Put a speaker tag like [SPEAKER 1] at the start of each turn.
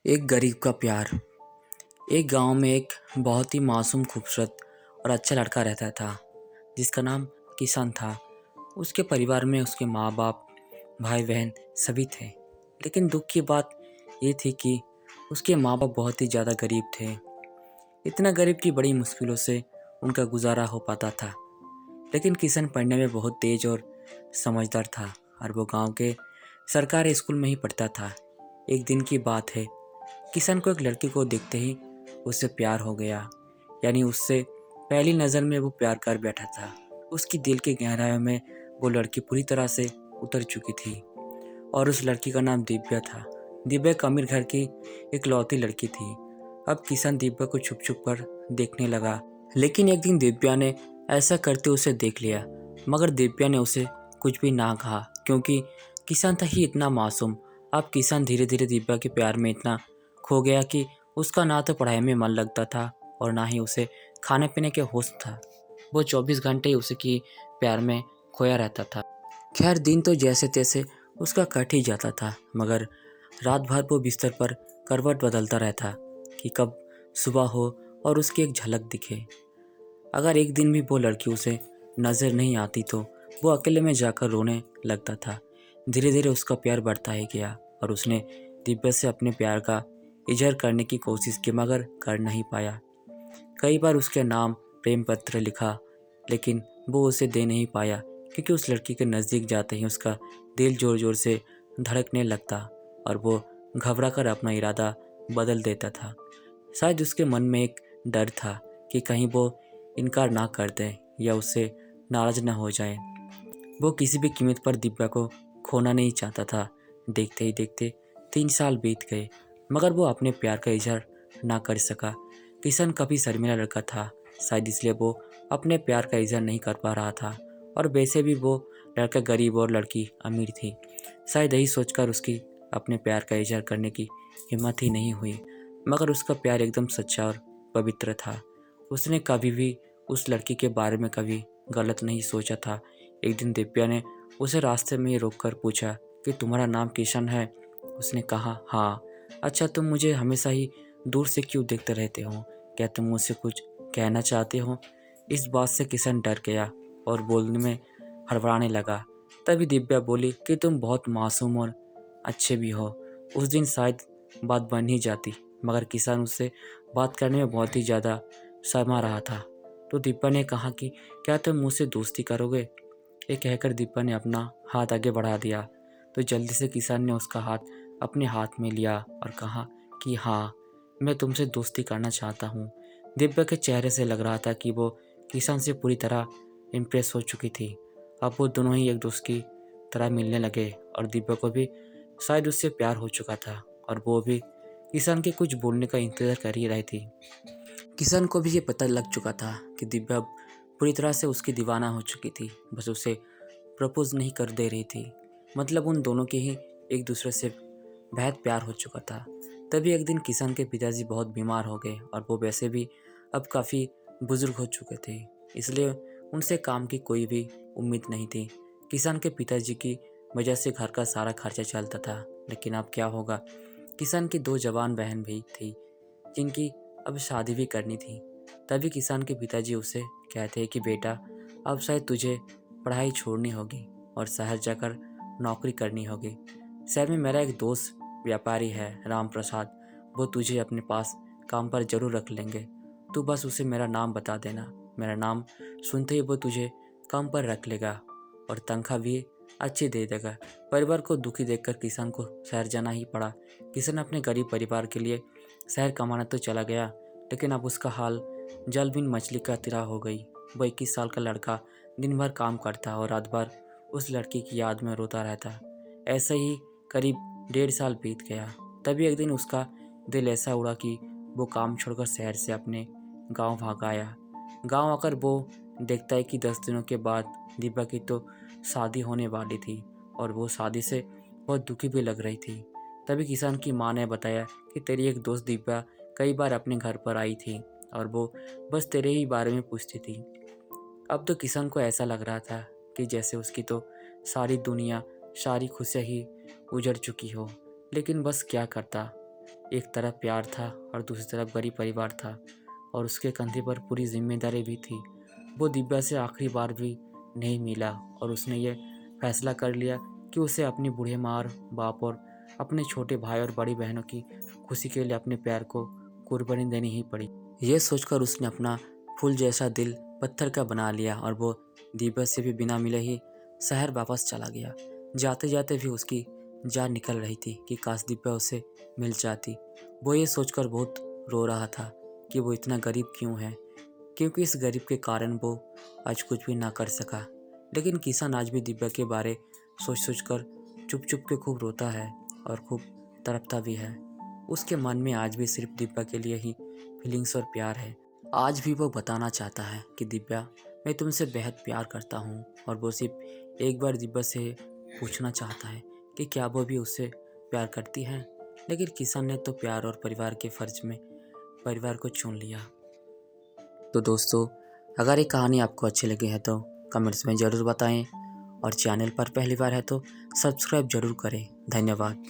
[SPEAKER 1] एक गरीब का प्यार। एक गांव में एक बहुत ही मासूम, खूबसूरत और अच्छा लड़का रहता था जिसका नाम किशन था। उसके परिवार में उसके माँ बाप, भाई बहन सभी थे। लेकिन दुख की बात ये थी कि उसके माँ बाप बहुत ही ज़्यादा गरीब थे। इतना गरीब कि बड़ी मुश्किलों से उनका गुजारा हो पाता था। लेकिन किशन पढ़ने में बहुत तेज और समझदार था और वो गांव के सरकारी स्कूल में ही पढ़ता था। एक दिन की बात है, किशन को एक लड़की को देखते ही उससे प्यार हो गया। यानी उससे पहली नज़र में वो प्यार कर बैठा था। उसकी दिल की गहराइयों में वो लड़की पूरी तरह से उतर चुकी थी और उस लड़की का नाम दिव्या था। दिव्या एक अमीर घर की इकलौती लड़की थी। अब किशन दिव्या को छुप छुप कर देखने लगा। लेकिन एक दिन दिव्या ने ऐसा करते उसे देख लिया, मगर दिव्या ने उसे कुछ भी ना कहा क्योंकि किशन था ही इतना मासूम। अब किशन धीरे धीरे दिव्या के प्यार में इतना खो गया कि उसका ना तो पढ़ाई में मन लगता था और ना ही उसे खाने पीने के होश था। वो 24 घंटे ही उसी की प्यार में खोया रहता था। खैर, दिन तो जैसे तैसे उसका कट ही जाता था, मगर रात भर वो बिस्तर पर करवट बदलता रहता कि कब सुबह हो और उसकी एक झलक दिखे। अगर एक दिन भी वो लड़की उसे नज़र नहीं आती तो वो अकेले में जाकर रोने लगता था। धीरे धीरे उसका प्यार बढ़ता ही गया और उसने दिव्या से अपने प्यार का इजहार करने की कोशिश की, मगर कर नहीं पाया। कई बार उसके नाम प्रेम पत्र लिखा, लेकिन वो उसे दे नहीं पाया क्योंकि उस लड़की के नज़दीक जाते ही उसका दिल ज़ोर ज़ोर से धड़कने लगता और वो घबरा कर अपना इरादा बदल देता था। शायद उसके मन में एक डर था कि कहीं वो इनकार ना कर दे या उससे नाराज़ ना हो जाए। वो किसी भी कीमत पर दिव्या को खोना नहीं चाहता था। देखते ही देखते 3 साल बीत गए, मगर वो अपने प्यार का इजहार ना कर सका। किशन कभी शर्मीला लड़का था, शायद इसलिए वो अपने प्यार का इजहार नहीं कर पा रहा था। और वैसे भी वो लड़का गरीब और लड़की अमीर थी। शायद यही सोचकर उसकी अपने प्यार का इजहार करने की हिम्मत ही नहीं हुई। मगर उसका प्यार एकदम सच्चा और पवित्र था। उसने कभी भी उस लड़की के बारे में कभी गलत नहीं सोचा था। एक दिन दिव्या ने उसे रास्ते में ही रोककर पूछा कि तुम्हारा नाम किशन है? उसने कहा हाँ। अच्छा, तुम मुझे हमेशा ही दूर से क्यों देखते रहते हो? क्या तुम मुझसे कुछ कहना चाहते हो? इस बात से किशन डर गया और बोलने में हड़बड़ाने लगा। तभी दिव्या बोली कि तुम बहुत मासूम और अच्छे भी हो। उस दिन शायद बात बन ही जाती, मगर किशन उससे बात करने में बहुत ही ज़्यादा शर्मा रहा था। तो दिव्या ने कहा कि क्या तुम मुझसे दोस्ती करोगे? ये कहकर दिव्या ने अपना हाथ आगे बढ़ा दिया तो जल्दी से किशन ने उसका हाथ अपने हाथ में लिया और कहा कि हाँ, मैं तुमसे दोस्ती करना चाहता हूँ। दिव्या के चेहरे से लग रहा था कि वो किशन से पूरी तरह इम्प्रेस हो चुकी थी। अब वो दोनों ही एक दोस्त की तरह मिलने लगे और दिव्या को भी शायद उससे प्यार हो चुका था और वो भी किशन के कुछ बोलने का इंतज़ार कर ही रही थी। किशन को भी ये पता लग चुका था कि दिव्या पूरी तरह से उसकी दीवाना हो चुकी थी, बस उसे प्रपोज नहीं कर दे रही थी। मतलब उन दोनों के ही एक दूसरे से बेहद प्यार हो चुका था। तभी एक दिन किशन के पिताजी बहुत बीमार हो गए और वो वैसे भी अब काफ़ी बुजुर्ग हो चुके थे, इसलिए उनसे काम की कोई भी उम्मीद नहीं थी। किशन के पिताजी की वजह से घर का सारा खर्चा चलता था, लेकिन अब क्या होगा? किशन की 2 जवान बहन भी थी जिनकी अब शादी भी करनी थी। तभी किसान के पिताजी उसे कहते हैं कि बेटा, अब शायद तुझे पढ़ाई छोड़नी होगी और शहर जाकर नौकरी करनी होगी। शहर में मेरा एक दोस्त व्यापारी है, राम प्रसाद, वो तुझे अपने पास काम पर जरूर रख लेंगे। तू बस उसे मेरा नाम बता देना। मेरा नाम सुनते ही वो तुझे काम पर रख लेगा और तनख्वाह भी अच्छी दे देगा। परिवार को दुखी देखकर किसान को शहर जाना ही पड़ा। किसान अपने गरीब परिवार के लिए शहर कमाना तो चला गया, लेकिन अब उसका हाल जल बिन मछली का तरह हो गई। वो 21 साल का लड़का दिन भर काम करता और रात भर उस लड़की की याद में रोता रहता। ऐसे ही करीब 1.5 साल बीत गया। तभी एक दिन उसका दिल ऐसा उड़ा कि वो काम छोड़कर शहर से अपने गांव भाग आया। गांव आकर वो देखता है कि 10 दिनों के बाद दीपा की तो शादी होने वाली थी और वो शादी से बहुत दुखी भी लग रही थी। तभी किसान की माँ ने बताया कि तेरी एक दोस्त दीपा कई बार अपने घर पर आई थी और वो बस तेरे ही बारे में पूछती थी। अब तो किसान को ऐसा लग रहा था कि जैसे उसकी तो सारी दुनिया, सारी खुशियाँ ही उजड़ चुकी हो। लेकिन बस क्या करता, एक तरफ प्यार था और दूसरी तरफ गरीब परिवार था और उसके कंधे पर पूरी जिम्मेदारी भी थी। वो दिव्या से आखिरी बार भी नहीं मिला और उसने ये फैसला कर लिया कि उसे अपनी बूढ़े माँ और बाप और अपने छोटे भाई और बड़ी बहनों की खुशी के लिए अपने प्यार को कुर्बानी देनी ही पड़ी। यह सोचकर उसने अपना फूल जैसा दिल पत्थर का बना लिया और वो दिव्या से भी बिना मिले ही शहर वापस चला गया। जाते जाते भी उसकी जान निकल रही थी कि काश दिव्या उसे मिल जाती। वो ये सोचकर बहुत रो रहा था कि वो इतना गरीब क्यों है, क्योंकि इस गरीब के कारण वो आज कुछ भी ना कर सका। लेकिन किसान आज भी दिव्या के बारे सोच कर चुप चुप के खूब रोता है और खूब तड़पता भी है। उसके मन में आज भी सिर्फ दिव्या के लिए ही फीलिंग्स और प्यार है। आज भी वो बताना चाहता है कि दिव्या, मैं तुमसे बेहद प्यार करता हूँ। और वो सिर्फ एक बार दिव्या से पूछना चाहता है कि क्या वो भी उससे प्यार करती है। लेकिन किसान ने तो प्यार और परिवार के फर्ज में परिवार को चुन लिया। तो दोस्तों, अगर ये कहानी आपको अच्छी लगी है तो कमेंट्स में ज़रूर बताएं और चैनल पर पहली बार है तो सब्सक्राइब ज़रूर करें। धन्यवाद।